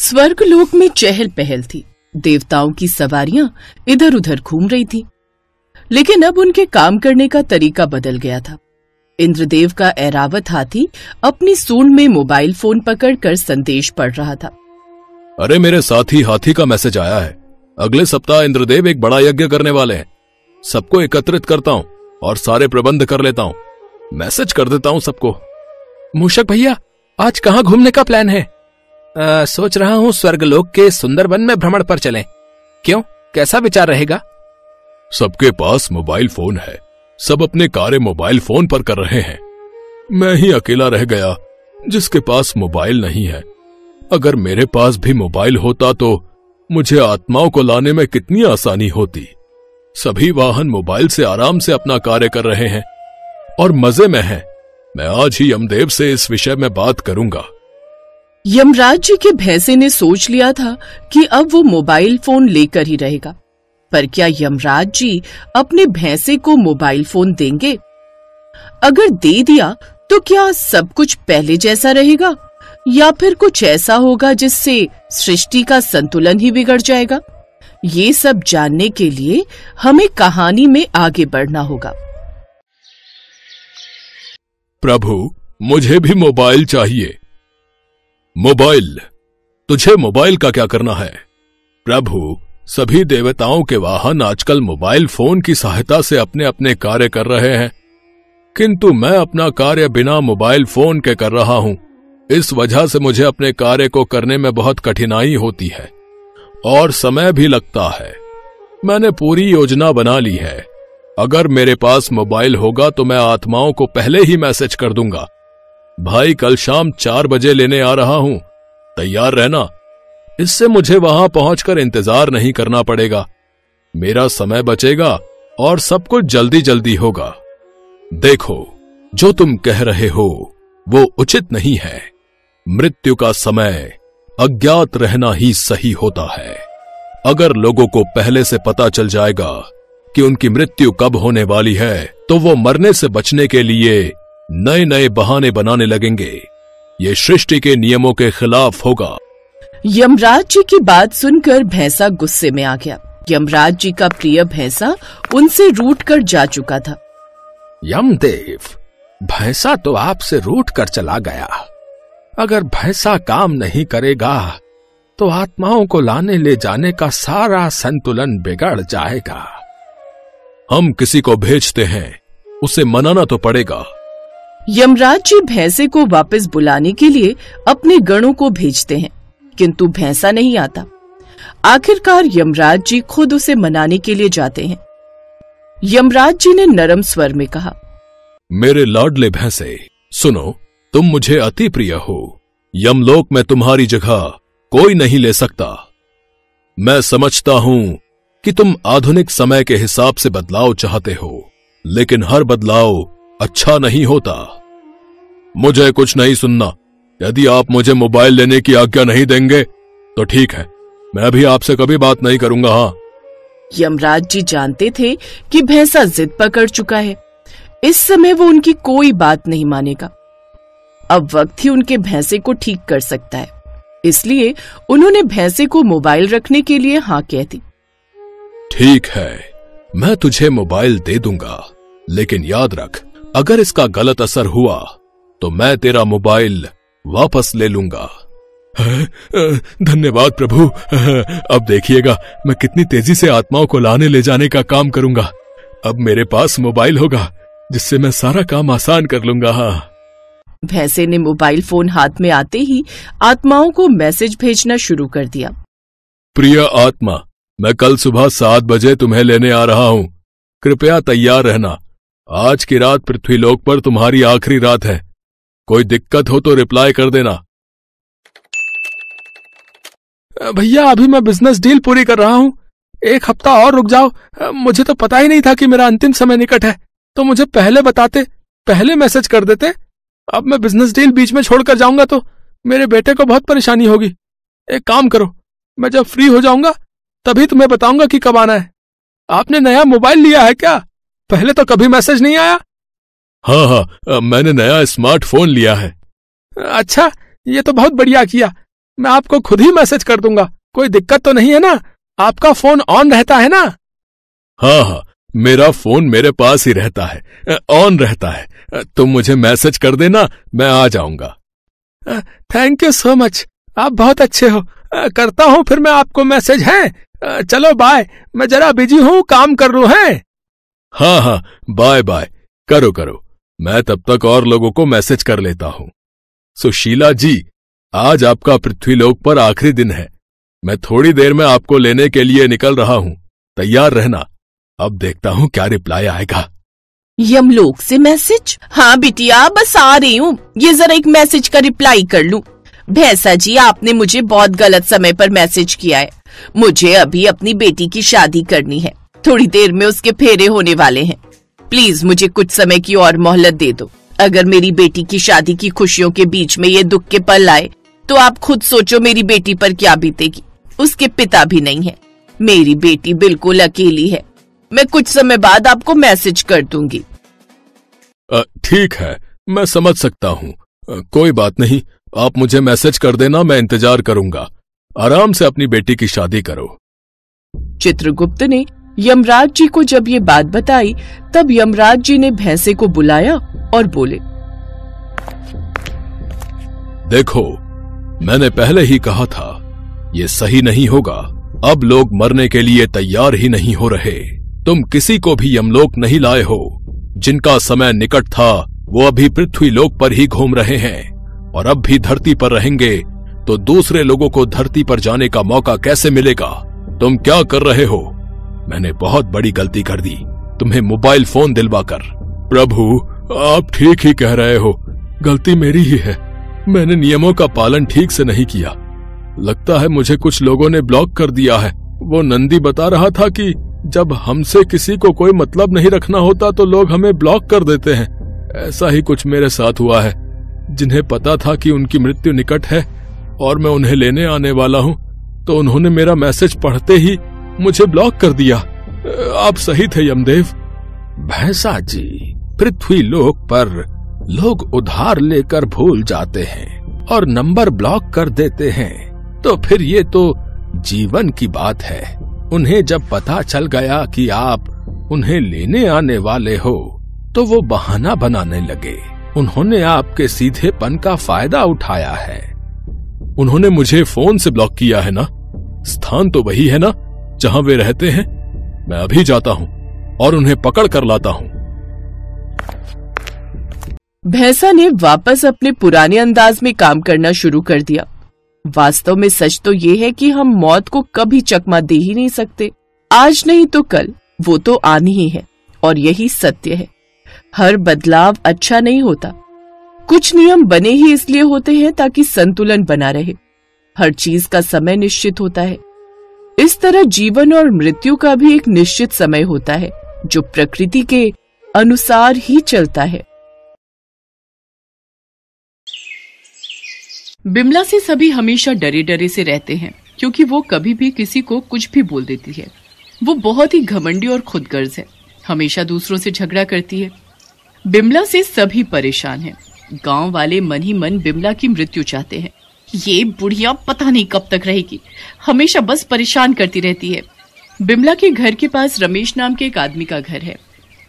स्वर्गलोक में चहल पहल थी। देवताओं की सवारियां इधर उधर घूम रही थी, लेकिन अब उनके काम करने का तरीका बदल गया था। इंद्रदेव का ऐरावत हाथी अपनी सूंड में मोबाइल फोन पकड़कर संदेश पढ़ रहा था। अरे मेरे साथी हाथी का मैसेज आया है। अगले सप्ताह इंद्रदेव एक बड़ा यज्ञ करने वाले हैं। सबको एकत्रित करता हूँ और सारे प्रबंध कर लेता हूँ। मैसेज कर देता हूँ सबको। मूषक भैया, आज कहाँ घूमने का प्लान है? सोच रहा हूँ स्वर्गलोक के सुंदरवन में भ्रमण पर चलें। क्यों, कैसा विचार रहेगा? सबके पास मोबाइल फोन है, सब अपने कार्य मोबाइल फोन पर कर रहे हैं। मैं ही अकेला रह गया जिसके पास मोबाइल नहीं है। अगर मेरे पास भी मोबाइल होता तो मुझे आत्माओं को लाने में कितनी आसानी होती। सभी वाहन मोबाइल से आराम से अपना कार्य कर रहे हैं और मजे में हैं। मैं आज ही यमदेव से इस विषय में बात करूंगा। यमराज जी के भैंसे ने सोच लिया था कि अब वो मोबाइल फोन लेकर ही रहेगा, पर क्या यमराज जी अपने भैंसे को मोबाइल फोन देंगे? अगर दे दिया तो क्या सब कुछ पहले जैसा रहेगा या फिर कुछ ऐसा होगा जिससे सृष्टि का संतुलन ही बिगड़ जाएगा? ये सब जानने के लिए हमें कहानी में आगे बढ़ना होगा। प्रभु, मुझे भी मोबाइल चाहिए। मोबाइल? तुझे मोबाइल का क्या करना है? प्रभु, सभी देवताओं के वाहन आजकल मोबाइल फोन की सहायता से अपने अपने कार्य कर रहे हैं, किंतु मैं अपना कार्य बिना मोबाइल फोन के कर रहा हूं। इस वजह से मुझे अपने कार्य को करने में बहुत कठिनाई होती है और समय भी लगता है। मैंने पूरी योजना बना ली है। अगर मेरे पास मोबाइल होगा तो मैं आत्माओं को पहले ही मैसेज कर दूंगा, भाई कल शाम 4 बजे लेने आ रहा हूं, तैयार रहना। इससे मुझे वहां पहुंचकर इंतजार नहीं करना पड़ेगा, मेरा समय बचेगा और सब कुछ जल्दी जल्दी होगा। देखो, जो तुम कह रहे हो वो उचित नहीं है। मृत्यु का समय अज्ञात रहना ही सही होता है। अगर लोगों को पहले से पता चल जाएगा कि उनकी मृत्यु कब होने वाली है तो वो मरने से बचने के लिए नए नए बहाने बनाने लगेंगे। ये सृष्टि के नियमों के खिलाफ होगा। यमराज जी की बात सुनकर भैंसा गुस्से में आ गया। यमराज जी का प्रिय भैंसा उनसे रूठ कर जा चुका था। यमदेव, भैंसा तो आपसे रूठ कर चला गया। अगर भैंसा काम नहीं करेगा तो आत्माओं को लाने ले जाने का सारा संतुलन बिगड़ जाएगा। हम किसी को भेजते हैं, उसे मनाना तो पड़ेगा। यमराज जी भैंसे को वापस बुलाने के लिए अपने गणों को भेजते हैं, किंतु भैंसा नहीं आता। आखिरकार यमराज जी खुद उसे मनाने के लिए जाते हैं। यमराज जी ने नरम स्वर में कहा, मेरे लाडले भैंसे, सुनो, तुम मुझे अति प्रिय हो। यमलोक में तुम्हारी जगह कोई नहीं ले सकता। मैं समझता हूं कि तुम आधुनिक समय के हिसाब से बदलाव चाहते हो, लेकिन हर बदलाव अच्छा नहीं होता। मुझे कुछ नहीं सुनना। यदि आप मुझे मोबाइल लेने की आज्ञा नहीं देंगे तो ठीक है, मैं भी आपसे कभी बात नहीं करूंगा। हाँ। यमराज जी जानते थे कि भैंसा जिद पकड़ चुका है। इस समय वो उनकी कोई बात नहीं मानेगा। अब वक्त ही उनके भैंसे को ठीक कर सकता है, इसलिए उन्होंने भैंसे को मोबाइल रखने के लिए हाँ कह दी। ठीक है, मैं तुझे मोबाइल दे दूंगा, लेकिन याद रख, अगर इसका गलत असर हुआ तो मैं तेरा मोबाइल वापस ले लूंगा। धन्यवाद प्रभु। अब देखिएगा मैं कितनी तेजी से आत्माओं को लाने ले जाने का काम करूंगा। अब मेरे पास मोबाइल होगा जिससे मैं सारा काम आसान कर लूंगा। हाँ। भैंसे ने मोबाइल फोन हाथ में आते ही आत्माओं को मैसेज भेजना शुरू कर दिया। प्रिय आत्मा, मैं कल सुबह 7 बजे तुम्हें लेने आ रहा हूं। कृपया तैयार रहना। आज की रात पृथ्वीलोक पर तुम्हारी आखिरी रात है। कोई दिक्कत हो तो रिप्लाई कर देना। भैया, अभी मैं बिजनेस डील पूरी कर रहा हूँ, 1 हफ्ता और रुक जाओ। मुझे तो पता ही नहीं था कि मेरा अंतिम समय निकट है, तो मुझे पहले बताते, पहले मैसेज कर देते। अब मैं बिजनेस डील बीच में छोड़कर जाऊंगा तो मेरे बेटे को बहुत परेशानी होगी। एक काम करो, मैं जब फ्री हो जाऊंगा तभी तुम्हें बताऊंगा कि कब आना है। आपने नया मोबाइल लिया है क्या? पहले तो कभी मैसेज नहीं आया। हाँ, मैंने नया स्मार्टफोन लिया है। अच्छा, ये तो बहुत बढ़िया किया। मैं आपको खुद ही मैसेज कर दूंगा। कोई दिक्कत तो नहीं है ना? आपका फोन ऑन रहता है ना? हाँ हाँ, मेरा फोन मेरे पास ही रहता है, ऑन रहता है। तुम मुझे मैसेज कर देना, मैं आ जाऊंगा। थैंक यू सो मच, आप बहुत अच्छे हो। करता हूँ फिर मैं आपको मैसेज है। चलो बाय, मैं जरा बिजी हूँ, काम कर लूँ है। हाँ हाँ, बाय बाय, करो करो, मैं तब तक और लोगों को मैसेज कर लेता हूँ। सुशीला जी, आज आपका पृथ्वीलोक पर आखिरी दिन है। मैं थोड़ी देर में आपको लेने के लिए निकल रहा हूँ, तैयार रहना। अब देखता हूँ क्या रिप्लाई आएगा। यमलोक से मैसेज? हाँ बिटिया, बस आ रही हूँ, ये जरा एक मैसेज का रिप्लाई कर लूं। भैंसा जी, आपने मुझे बहुत गलत समय पर मैसेज किया है। मुझे अभी अपनी बेटी की शादी करनी है, थोड़ी देर में उसके फेरे होने वाले हैं। प्लीज मुझे कुछ समय की और मोहलत दे दो। अगर मेरी बेटी की शादी की खुशियों के बीच में ये दुख के पल आए तो आप खुद सोचो मेरी बेटी पर क्या बीतेगी। उसके पिता भी नहीं है, मेरी बेटी बिल्कुल अकेली है। मैं कुछ समय बाद आपको मैसेज कर दूंगी। ठीक है, मैं समझ सकता हूँ। कोई बात नहीं, आप मुझे मैसेज कर देना, मैं इंतजार करूंगा। आराम से अपनी बेटी की शादी करो। चित्रगुप्त ने यमराज जी को जब ये बात बताई, तब यमराज जी ने भैंसे को बुलाया और बोले, देखो, मैंने पहले ही कहा था ये सही नहीं होगा। अब लोग मरने के लिए तैयार ही नहीं हो रहे। तुम किसी को भी यमलोक नहीं लाए हो। जिनका समय निकट था वो अभी पृथ्वी लोक पर ही घूम रहे हैं, और अब भी धरती पर रहेंगे तो दूसरे लोगों को धरती पर जाने का मौका कैसे मिलेगा? तुम क्या कर रहे हो? मैंने बहुत बड़ी गलती कर दी तुम्हें मोबाइल फोन दिलवाकर। प्रभु, आप ठीक ही कह रहे हो, गलती मेरी ही है। मैंने नियमों का पालन ठीक से नहीं किया। लगता है मुझे कुछ लोगों ने ब्लॉक कर दिया है। वो नंदी बता रहा था कि जब हमसे किसी को कोई मतलब नहीं रखना होता तो लोग हमें ब्लॉक कर देते हैं। ऐसा ही कुछ मेरे साथ हुआ है। जिन्हें पता था कि उनकी मृत्यु निकट है और मैं उन्हें लेने आने वाला हूँ, तो उन्होंने मेरा मैसेज पढ़ते ही मुझे ब्लॉक कर दिया। आप सही थे यमदेव। भैंसा जी, पृथ्वी लोक पर लोग उधार लेकर भूल जाते हैं और नंबर ब्लॉक कर देते हैं, तो फिर ये तो जीवन की बात है। उन्हें जब पता चल गया कि आप उन्हें लेने आने वाले हो तो वो बहाना बनाने लगे। उन्होंने आपके सीधेपन का फायदा उठाया है। उन्होंने मुझे फोन से ब्लॉक किया है ना? स्थान तो वही है ना जहां वे रहते हैं। मैं अभी जाता हूं और उन्हें पकड़ कर लाता हूं। भैंसा ने वापस अपने पुराने अंदाज में काम करना शुरू कर दिया। वास्तव में सच तो ये है कि हम मौत को कभी चकमा दे ही नहीं सकते। आज नहीं तो कल वो तो आनी ही है, और यही सत्य है। हर बदलाव अच्छा नहीं होता। कुछ नियम बने ही इसलिए होते हैं ताकि संतुलन बना रहे। हर चीज का समय निश्चित होता है। इस तरह जीवन और मृत्यु का भी एक निश्चित समय होता है जो प्रकृति के अनुसार ही चलता है। बिमला से सभी हमेशा डरे डरे से रहते हैं, क्योंकि वो कभी भी किसी को कुछ भी बोल देती है। वो बहुत ही घमंडी और खुदगर्ज है, हमेशा दूसरों से झगड़ा करती है। बिमला से सभी परेशान हैं। गांव वाले मन ही मन बिमला की मृत्यु चाहते हैं। ये बुढ़िया पता नहीं कब तक रहेगी, हमेशा बस परेशान करती रहती है। बिमला के घर के पास रमेश नाम के एक आदमी का घर है।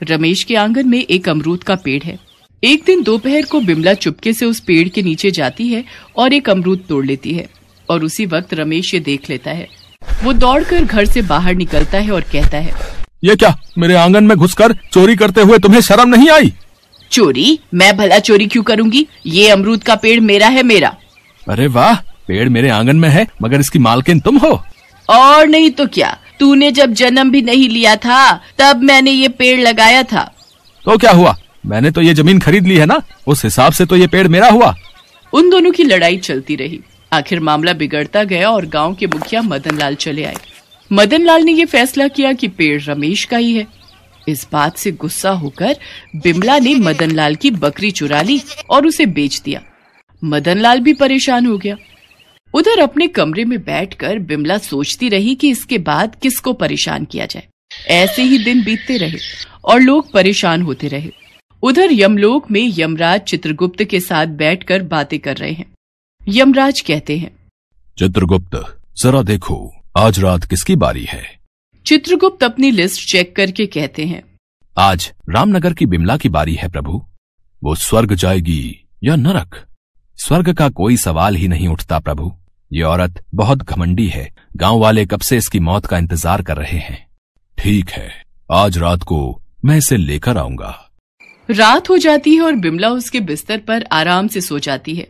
रमेश के आंगन में एक अमरूद का पेड़ है। एक दिन दोपहर को बिमला चुपके से उस पेड़ के नीचे जाती है और एक अमरूद तोड़ लेती है, और उसी वक्त रमेश ये देख लेता है। वो दौड़कर घर से बाहर निकलता है और कहता है, ये क्या, मेरे आंगन में घुसकर चोरी करते हुए तुम्हें शर्म नहीं आई? चोरी? मैं भला चोरी क्यों करूंगी? ये अमरूद का पेड़ मेरा है, मेरा। अरे वाह, पेड़ मेरे आंगन में है, मगर इसकी मालकिन तुम हो? और नहीं तो क्या, तूने जब जन्म भी नहीं लिया था तब मैंने ये पेड़ लगाया था। तो क्या हुआ, मैंने तो ये जमीन खरीद ली है ना, उस हिसाब से तो ये पेड़ मेरा हुआ। उन दोनों की लड़ाई चलती रही। आखिर मामला बिगड़ता गया और गांव के मुखिया मदनलाल चले आए। मदनलाल ने ये फैसला किया कि पेड़ रमेश का ही है। इस बात से गुस्सा होकर बिमला ने मदनलाल की बकरी चुरा ली और उसे बेच दिया। मदनलाल भी परेशान हो गया। उधर अपने कमरे में बैठकर बिमला सोचती रही कि इसके बाद किसको परेशान किया जाए। ऐसे ही दिन बीतते रहे और लोग परेशान होते रहे। उधर यमलोक में यमराज चित्रगुप्त के साथ बैठकर बातें कर रहे हैं। यमराज कहते हैं, चित्रगुप्त, जरा देखो आज रात किसकी बारी है। चित्रगुप्त अपनी लिस्ट चेक करके कहते हैं, आज रामनगर की बिमला की बारी है प्रभु। वो स्वर्ग जाएगी या नरक? स्वर्ग का कोई सवाल ही नहीं उठता प्रभु। ये औरत बहुत घमंडी है। गांव वाले कब से इसकी मौत का इंतजार कर रहे हैं। ठीक है, आज रात को मैं इसे लेकर आऊंगा। रात हो जाती है और बिमला उसके बिस्तर पर आराम से सो जाती है।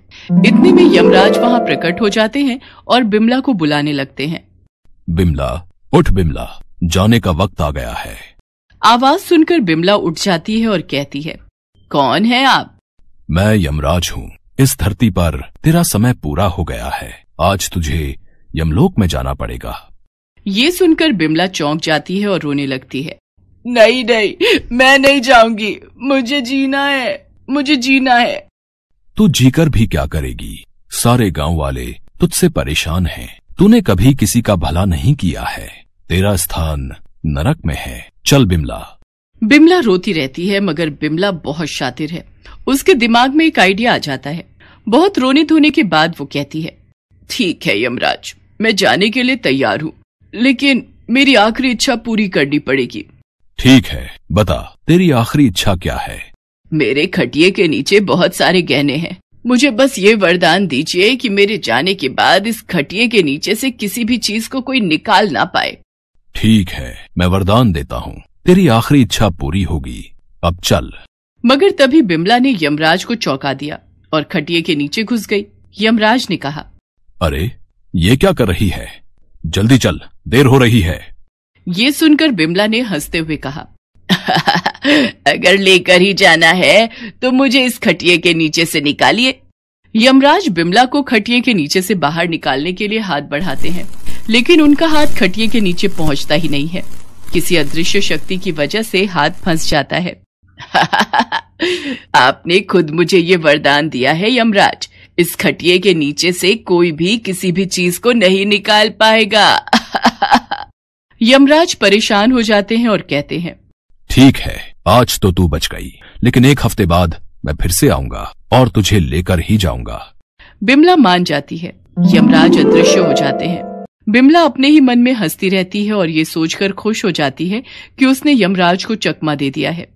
इतने में यमराज वहां प्रकट हो जाते हैं और बिमला को बुलाने लगते हैं। बिमला, उठ बिमला, जाने का वक्त आ गया है। आवाज सुनकर बिमला उठ जाती है और कहती है, कौन है आप? मैं यमराज हूँ। इस धरती पर तेरा समय पूरा हो गया है। आज तुझे यमलोक में जाना पड़ेगा। ये सुनकर बिमला चौंक जाती है और रोने लगती है। नहीं नहीं, मैं नहीं जाऊंगी। मुझे जीना है। तू जीकर भी क्या करेगी? सारे गांव वाले तुझसे परेशान हैं। तूने कभी किसी का भला नहीं किया है। तेरा स्थान नरक में है। चल बिमला। बिमला रोती रहती है, मगर बिमला बहुत शातिर है। उसके दिमाग में एक आइडिया आ जाता है। बहुत रोने धोने के बाद वो कहती है, ठीक है यमराज, मैं जाने के लिए तैयार हूँ, लेकिन मेरी आखिरी इच्छा पूरी करनी पड़ेगी। ठीक है, बता तेरी आखिरी इच्छा क्या है? मेरे खटिये के नीचे बहुत सारे गहने हैं। मुझे बस ये वरदान दीजिए कि मेरे जाने के बाद इस खटिये के नीचे से किसी भी चीज को कोई निकाल ना पाए। ठीक है, मैं वरदान देता हूँ, तेरी आखिरी इच्छा पूरी होगी। अब चल। मगर तभी बिमला ने यमराज को चौंका दिया और खटिये के नीचे घुस गई। यमराज ने कहा, अरे ये क्या कर रही है? जल्दी चल, देर हो रही है। ये सुनकर बिमला ने हंसते हुए कहा, अगर लेकर ही जाना है तो मुझे इस खटिये के नीचे से निकालिए। यमराज बिमला को खटिये के नीचे से बाहर निकालने के लिए हाथ बढ़ाते हैं, लेकिन उनका हाथ खटिये के नीचे पहुंचता ही नहीं है। किसी अदृश्य शक्ति की वजह से हाथ फंस जाता है। आपने खुद मुझे ये वरदान दिया है यमराज, इस खटिये के नीचे से कोई भी किसी भी चीज को नहीं निकाल पाएगा। यमराज परेशान हो जाते हैं और कहते हैं, ठीक है, आज तो तू बच गई, लेकिन एक हफ्ते बाद मैं फिर से आऊंगा और तुझे लेकर ही जाऊंगा। बिमला मान जाती है। यमराज अदृश्य हो जाते हैं। बिमला अपने ही मन में हंसती रहती है और ये सोचकर खुश हो जाती है कि उसने यमराज को चकमा दे दिया है।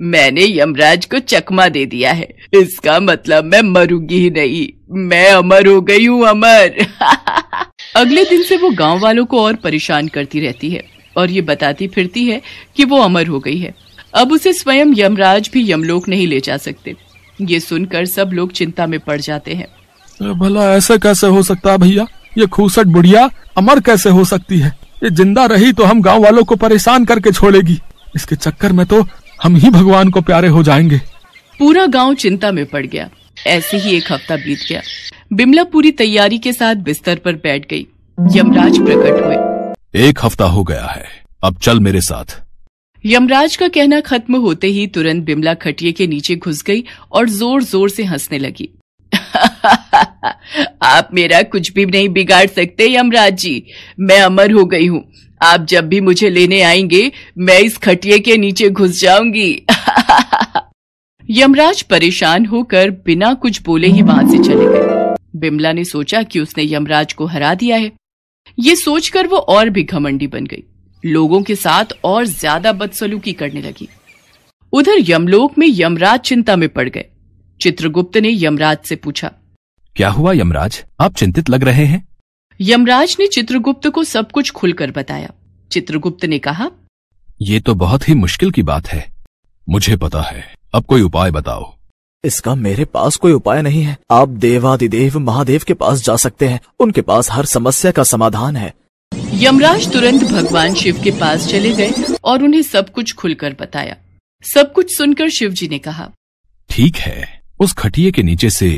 मैंने यमराज को चकमा दे दिया है, इसका मतलब मैं मरूंगी ही नहीं। मैं अमर हो गई हूँ, अमर। अगले दिन से वो गांव वालों को और परेशान करती रहती है और ये बताती फिरती है कि वो अमर हो गई है। अब उसे स्वयं यमराज भी यमलोक नहीं ले जा सकते। ये सुनकर सब लोग चिंता में पड़ जाते हैं। भला ऐसा कैसे हो सकता है भैया? ये खूसट बुढ़िया अमर कैसे हो सकती है? ये जिंदा रही तो हम गांव वालों को परेशान करके छोड़ेगी। इसके चक्कर में तो हम ही भगवान को प्यारे हो जाएंगे। पूरा गांव चिंता में पड़ गया। ऐसे ही एक हफ्ता बीत गया। बिमला पूरी तैयारी के साथ बिस्तर पर बैठ गई। यमराज प्रकट हुए। एक हफ्ता हो गया है, अब चल मेरे साथ। यमराज का कहना खत्म होते ही तुरंत बिमला खटिये के नीचे घुस गई और जोर जोर से हंसने लगी। आप मेरा कुछ भी नहीं बिगाड़ सकते यमराज जी, मैं अमर हो गई हूँ। आप जब भी मुझे लेने आएंगे मैं इस खटिये के नीचे घुस जाऊंगी। यमराज परेशान होकर बिना कुछ बोले ही वहां से चले गए। बिमला ने सोचा कि उसने यमराज को हरा दिया है। ये सोचकर वो और भी घमंडी बन गई, लोगों के साथ और ज्यादा बदसलूकी करने लगी। उधर यमलोक में यमराज चिंता में पड़ गए। चित्रगुप्त ने यमराज से पूछा, क्या हुआ यमराज, आप चिंतित लग रहे हैं? यमराज ने चित्रगुप्त को सब कुछ खुलकर बताया। चित्रगुप्त ने कहा, ये तो बहुत ही मुश्किल की बात है। मुझे पता है, अब कोई उपाय बताओ। इसका मेरे पास कोई उपाय नहीं है। आप देवादिदेव महादेव के पास जा सकते हैं, उनके पास हर समस्या का समाधान है। यमराज तुरंत भगवान शिव के पास चले गए और उन्हें सब कुछ खुलकर बताया। सब कुछ सुनकर शिव जी ने कहा, ठीक है, उस खटिये के नीचे से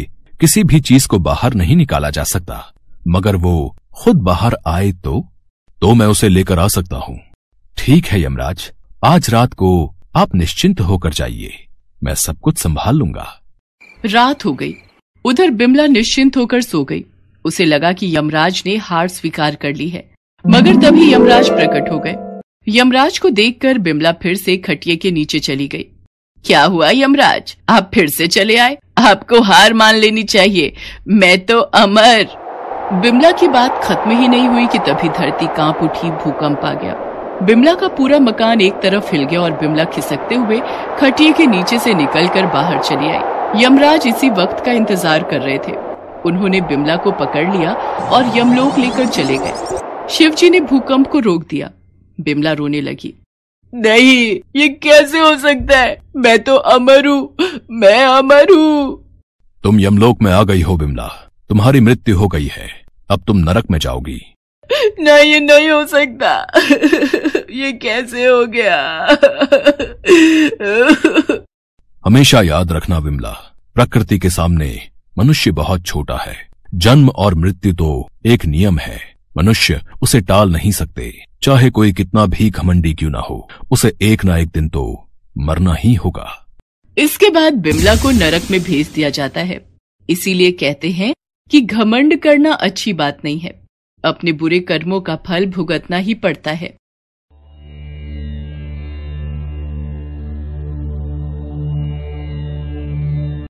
किसी भी चीज को बाहर नहीं निकाला जा सकता, मगर वो खुद बाहर आए तो मैं उसे लेकर आ सकता हूँ। ठीक है यमराज, आज रात को आप निश्चिंत होकर जाइए, मैं सब कुछ संभाल लूंगा। रात हो गई। उधर बिमला निश्चिंत होकर सो गई। उसे लगा कि यमराज ने हार स्वीकार कर ली है, मगर तभी यमराज प्रकट हो गए। यमराज को देखकर बिमला फिर से खटिये के नीचे चली गई। क्या हुआ यमराज, आप फिर से चले आए? आपको हार मान लेनी चाहिए, मैं तो अमर। बिमला की बात खत्म ही नहीं हुई कि तभी धरती कांप उठी, भूकंप आ गया। बिमला का पूरा मकान एक तरफ हिल गया और बिमला खिसकते हुए खटिए के नीचे से निकलकर बाहर चली आई। यमराज इसी वक्त का इंतजार कर रहे थे। उन्होंने बिमला को पकड़ लिया और यमलोक लेकर चले गए। शिवजी ने भूकंप को रोक दिया। बिमला रोने लगी। नहीं, ये कैसे हो सकता है? मैं तो अमर हूँ, मैं अमर हूँ। तुम यमलोक में आ गई हो बिमला, तुम्हारी मृत्यु हो गई है, अब तुम नरक में जाओगी। नहीं, ये नहीं हो सकता। ये कैसे हो गया? हमेशा याद रखना बिमला, प्रकृति के सामने मनुष्य बहुत छोटा है। जन्म और मृत्यु तो एक नियम है, मनुष्य उसे टाल नहीं सकते। चाहे कोई कितना भी घमंडी क्यों ना हो, उसे एक ना एक दिन तो मरना ही होगा। इसके बाद बिमला को नरक में भेज दिया जाता है। इसीलिए कहते हैं कि घमंड करना अच्छी बात नहीं है, अपने बुरे कर्मों का फल भुगतना ही पड़ता है।